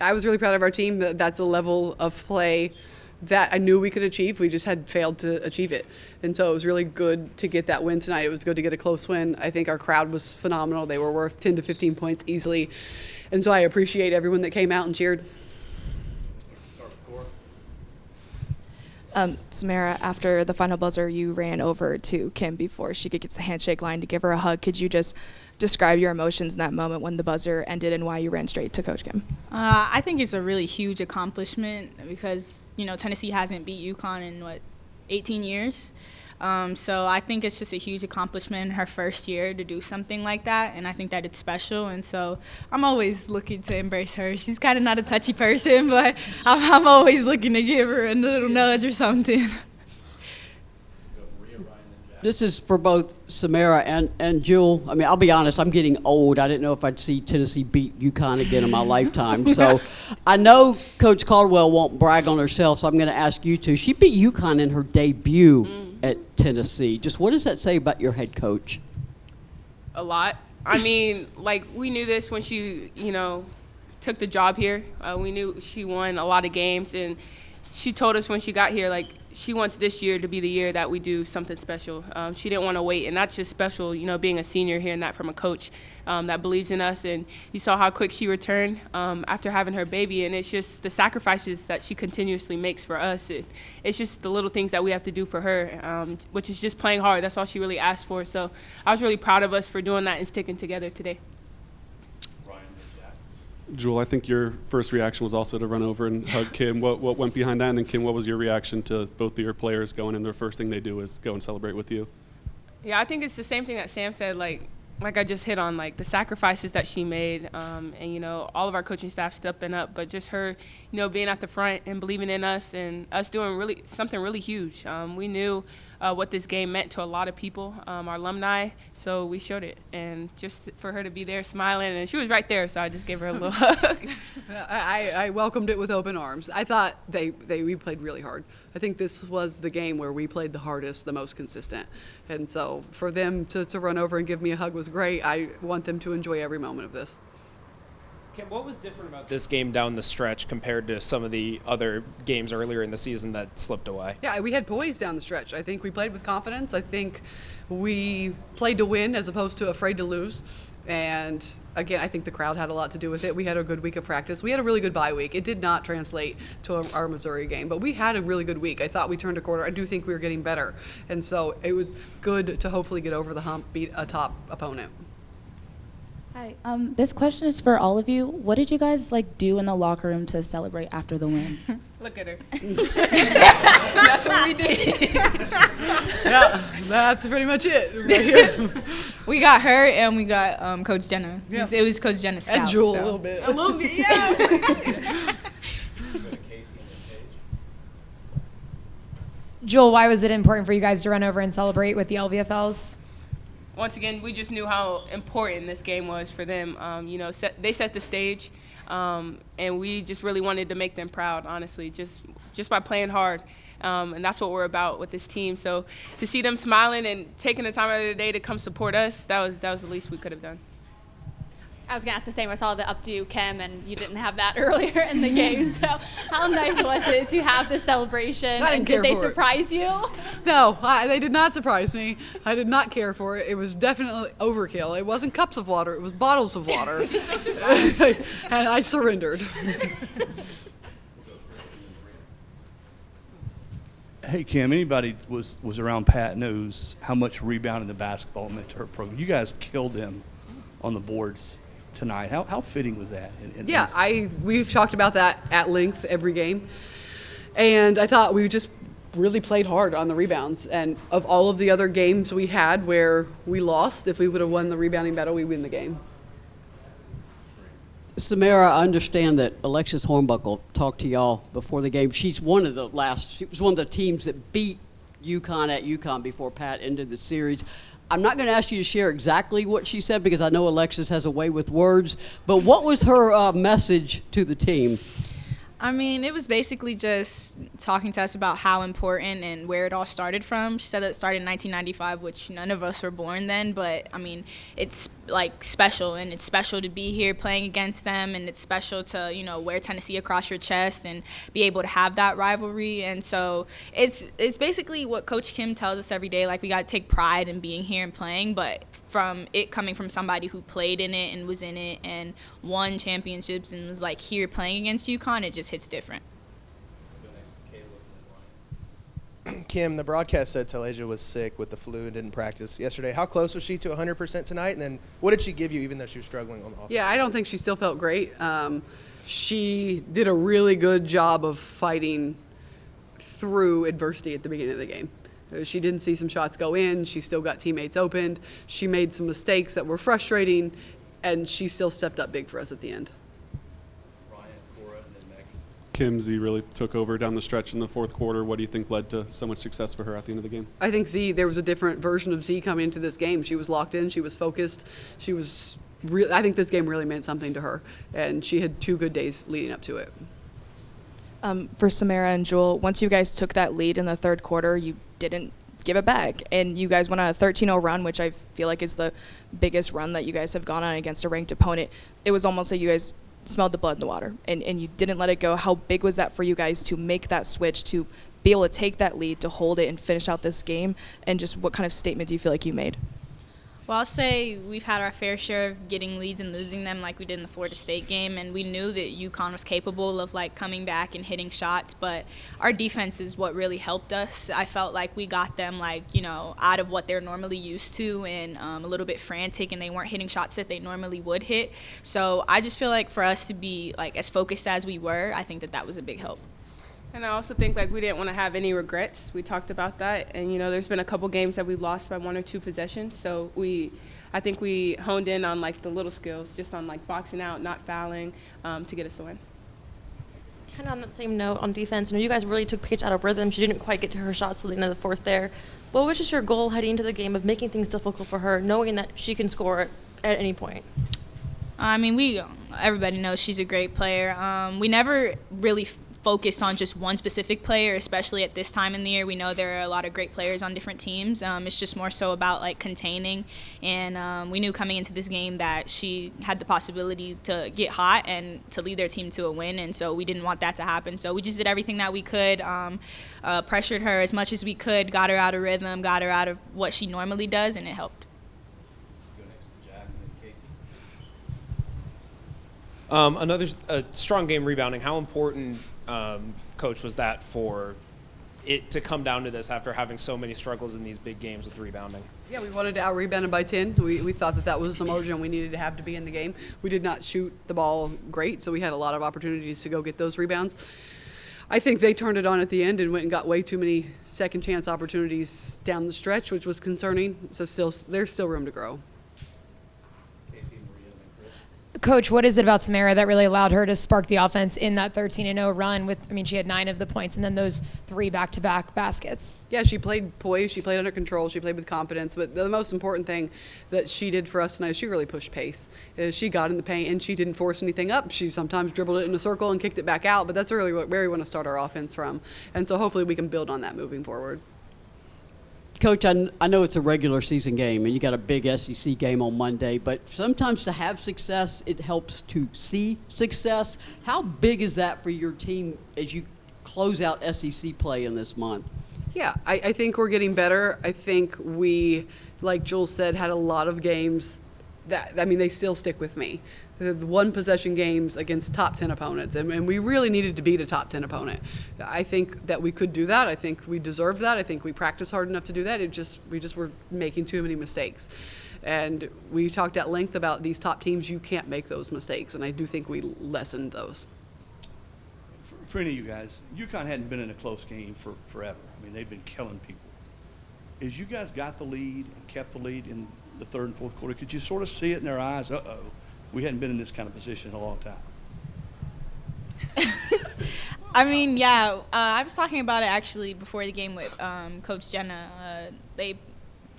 I was really proud of our team. That's a level of play that I knew we could achieve. We just had failed to achieve it. And so it was really good to get that win tonight. It was good to get a close win. I think our crowd was phenomenal. They were worth 10 to 15 points easily. And so I appreciate everyone that came out and cheered. Samara, after the final buzzer, you ran over to Kim before she could get to the handshake line to give her a hug. Could you just describe your emotions in that moment when the buzzer ended and why you ran straight to Coach Kim? I think it's a really huge accomplishment because, Tennessee hasn't beat UConn in, 18 years. So I think it's just a huge accomplishment in her first year to do something like that, and I think that it's special. And so I'm always looking to embrace her. She's kind of not a touchy person, but I'm always looking to give her a little nudge or something. This is for both Samara and Jewel. I mean, I'll be honest, I'm getting old. I didn't know if I'd see Tennessee beat UConn again in my lifetime. So I know Coach Caldwell won't brag on herself, so I'm going to ask you two. She beat UConn in her debut at Tennessee. Just what does that say about your head coach? A lot. I mean, we knew this when she, took the job here. We knew she won a lot of games, and she told us when she got here, she wants this year to be the year that we do something special. She didn't want to wait, and that's just special, being a senior, hearing that from a coach that believes in us. And you saw how quick she returned after having her baby, and it's just the sacrifices that she continuously makes for us. It's just the little things that we have to do for her, which is just playing hard. That's all she really asked for. So I was really proud of us for doing that and sticking together today. Jewel, I think your first reaction was also to run over and hug Kim. What went behind that? And then, Kim, what was your reaction to both of your players going and their first thing they do is go and celebrate with you? Yeah, I think it's the same thing that Sam said, like I just hit on, the sacrifices that she made, and, all of our coaching staff stepping up, but just her, being at the front and believing in us and us doing something really huge. We knew what this game meant to a lot of people, our alumni, so we showed it. And just for her to be there smiling, and she was right there, so I just gave her a little hug. I welcomed it with open arms. I thought we played really hard. I think this was the game where we played the hardest, the most consistent. And so for them to run over and give me a hug was great. I want them to enjoy every moment of this. Kim, what was different about this game down the stretch compared to some of the other games earlier in the season that slipped away? Yeah, we had poise down the stretch. I think we played with confidence. I think we played to win as opposed to afraid to lose. And again, I think the crowd had a lot to do with it. We had a good week of practice. We had a really good bye week. It did not translate to our Missouri game, but we had a really good week. I thought we turned a quarter. I do think we were getting better. And so it was good to hopefully get over the hump, beat a top opponent. Hi, this question is for all of you. What did you guys do in the locker room to celebrate after the win? Look at her. That's what we did. Yeah, that's pretty much it right here. We got her and we got Coach Jenna. Yeah. It was Coach Jenna's scout. And Jewel a little bit. A little bit, yeah. Jewel, why was it important for you guys to run over and celebrate with the LVFLs? Once again, we just knew how important this game was for them. They set the stage, and we just really wanted to make them proud, honestly, just by playing hard. And that's what we're about with this team. So to see them smiling and taking the time out of the day to come support us, that was the least we could have done. I was going to ask the same. I saw the updo Kim, and you didn't have that earlier in the game. So how nice was it to have the celebration? I didn't care did they for it. surprise you? No, they did not surprise me. I did not care for it. It was definitely overkill. It wasn't cups of water. It was bottles of water. And I surrendered. Hey, Kim, anybody was around Pat knows how much rebounding the basketball meant to her program. You guys killed them on the boards tonight. How fitting was that? We've talked about that at length every game. And I thought we just really played hard on the rebounds. And of all of the other games we had where we lost, if we would have won the rebounding battle, we win the game. Samara, I understand that Alexis Hornbuckle talked to y'all before the game. She was one of the teams that beat UConn at UConn before Pat ended the series. I'm not going to ask you to share exactly what she said because I know Alexis has a way with words, but what was her message to the team? I mean, it was basically just talking to us about how important and where it all started from. She said that it started in 1995, which none of us were born then, but I mean, it's like special, and it's special to be here playing against them, and it's special to, you know, wear Tennessee across your chest and be able to have that rivalry. And so it's basically what Coach Kim tells us every day, like we got to take pride in being here and playing, but from it coming from somebody who played in it and was in it and won championships and was like here playing against UConn, it just hits different. Kim, the broadcast said Talasia was sick with the flu and didn't practice yesterday. How close was she to 100% tonight? And then what did she give you, even though she was struggling on the offense? Yeah, I don't think she still felt great. She did a really good job of fighting through adversity at the beginning of the game. She didn't see some shots go in. She still got teammates opened. She made some mistakes that were frustrating, and she still stepped up big for us at the end. Kim Z really took over down the stretch in the fourth quarter. What do you think led to so much success for her at the end of the game? I think there was a different version of Z coming into this game. She was locked in. She was focused. I think this game really meant something to her, and she had 2 good days leading up to it. For Samara and Jewel, once you guys took that lead in the third quarter, you didn't give it back, and you guys went on a 13-0 run, which I feel like is the biggest run that you guys have gone on against a ranked opponent. It was almost like you guys smelled the blood in the water, and you didn't let it go. How big was that for you guys to make that switch, to be able to take that lead, to hold it and finish out this game, and just what kind of statement do you feel like you made? Well, I'll say we've had our fair share of getting leads and losing them, like we did in the Florida State game, and we knew that UConn was capable of like coming back and hitting shots, but our defense is what really helped us. I felt like we got them like, you know, out of what they're normally used to, and a little bit frantic, and they weren't hitting shots that they normally would hit. So I just feel like for us to be like as focused as we were, I think that was a big help. And I also think like we didn't want to have any regrets. We talked about that, and you know, there's been a couple games that we've lost by 1 or 2 possessions. So I think we honed in on like the little skills, just on like boxing out, not fouling, to get us the win. Kind of on that same note on defense, you know, you guys really took Paige out of rhythm. She didn't quite get to her shots till the end of the fourth there. What was just your goal heading into the game of making things difficult for her, knowing that she can score at any point? I mean, everybody knows she's a great player. We never really focused on just one specific player, especially at this time in the year. We know there are a lot of great players on different teams. It's just more so about like containing, and we knew coming into this game that she had the possibility to get hot and to lead their team to a win, and so we didn't want that to happen. So we just did everything that we could, pressured her as much as we could, got her out of rhythm, got her out of what she normally does, and it helped. Another strong game rebounding. How important, Coach, was that for it to come down to this after having so many struggles in these big games with rebounding? Yeah, we wanted to out-rebound it by 10. We thought that was the margin we needed to have to be in the game. We did not shoot the ball great, so we had a lot of opportunities to go get those rebounds. I think they turned it on at the end and went and got way too many second-chance opportunities down the stretch, which was concerning. So there's still room to grow. Coach, what is it about Samara that really allowed her to spark the offense in that 13-0 run with, I mean, she had 9 of the points and then those 3 back-to-back baskets? Yeah, she played poised, she played under control, she played with confidence, but the most important thing that she did for us tonight is she really pushed pace. She got in the paint and she didn't force anything up. She sometimes dribbled it in a circle and kicked it back out, but that's really where we want to start our offense from. And so hopefully we can build on that moving forward. Coach, I know it's a regular season game, and you got a big SEC game on Monday, but sometimes to have success, it helps to see success. How big is that for your team as you close out SEC play in this month? Yeah, I think we're getting better. I think we, like Jewel said, had a lot of games that, I mean, they still stick with me. The 1-possession games against top 10 opponents, and we really needed to beat a top 10 opponent. I think that we could do that. I think we deserved that. I think we practiced hard enough to do that. We just were making too many mistakes. And we talked at length about these top teams. You can't make those mistakes, and I do think we lessened those. For any of you guys, UConn hadn't been in a close game for forever. I mean, they've been killing people. As you guys got the lead and kept the lead in the third and fourth quarter, could you sort of see it in their eyes? Uh-oh. We hadn't been in this kind of position in a long time. I mean, yeah, I was talking about it actually before the game with Coach Jenna. They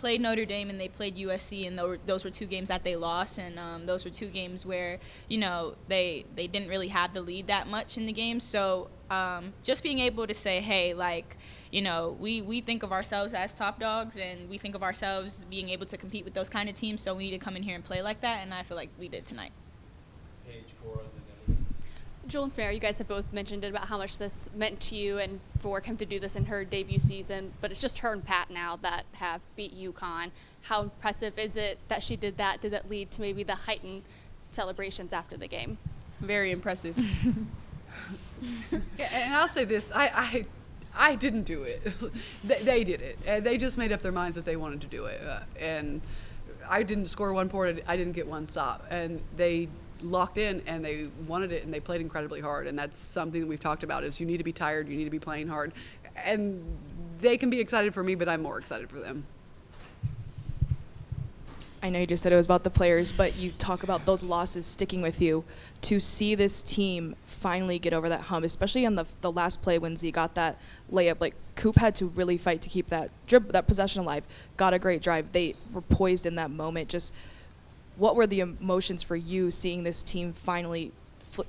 played Notre Dame and they played USC, and those were 2 games that they lost, and those were 2 games where, you know, they didn't really have the lead that much in the game. So just being able to say, hey, like, you know, we think of ourselves as top dogs, and we think of ourselves being able to compete with those kind of teams, so we need to come in here and play like that, and I feel like we did tonight. Jewel and Samara, you guys have both mentioned it about how much this meant to you and for Kim to do this in her debut season, but it's just her and Pat now that have beat UConn. How impressive is it that she did that? Did that lead to maybe the heightened celebrations after the game? Very impressive. Yeah, and I'll say this, I didn't do it. They did it. And they just made up their minds that they wanted to do it. And I didn't score 1 point. I didn't get 1 stop. And they locked in and they wanted it and they played incredibly hard. And that's something that we've talked about is you need to be tired. You need to be playing hard. And they can be excited for me, but I'm more excited for them. I know you just said it was about the players, but you talk about those losses sticking with you. To see this team finally get over that hump, especially on the last play when Z got that layup, like Coop had to really fight to keep that possession alive. Got a great drive. They were poised in that moment. Just what were the emotions for you seeing this team finally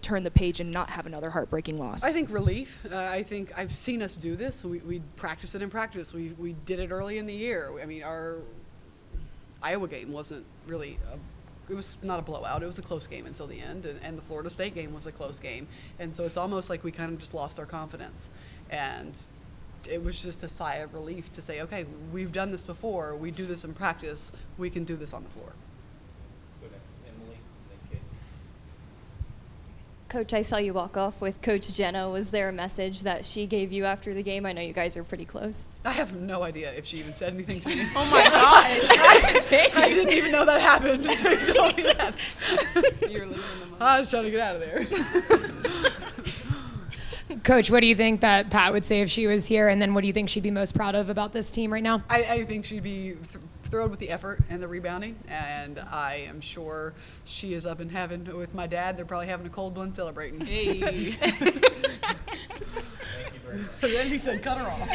turn the page and not have another heartbreaking loss? I think relief. I think I've seen us do this. We practice it in practice. We did it early in the year. I mean, our Iowa game wasn't really it was not a blowout. It was a close game until the end, and the Florida State game was a close game. And so it's almost like we kind of just lost our confidence. And it was just a sigh of relief to say, okay, we've done this before. We do this in practice. We can do this on the floor. Go next, Emily, then Casey. Coach, I saw you walk off with Coach Jenna. Was there a message that she gave you after the game? I know you guys are pretty close. I have no idea if she even said anything to me. Oh my gosh. I didn't even know that happened until you told me that. You were living in the moment. I was trying to get out of there. Coach, what do you think that Pat would say if she was here? And then what do you think she'd be most proud of about this team right now? I think she'd be thrilled with the effort and the rebounding, and I am sure she is up in heaven with my dad. They're probably having a cold one celebrating. Hey. Thank you very much. Then he said, cut her off.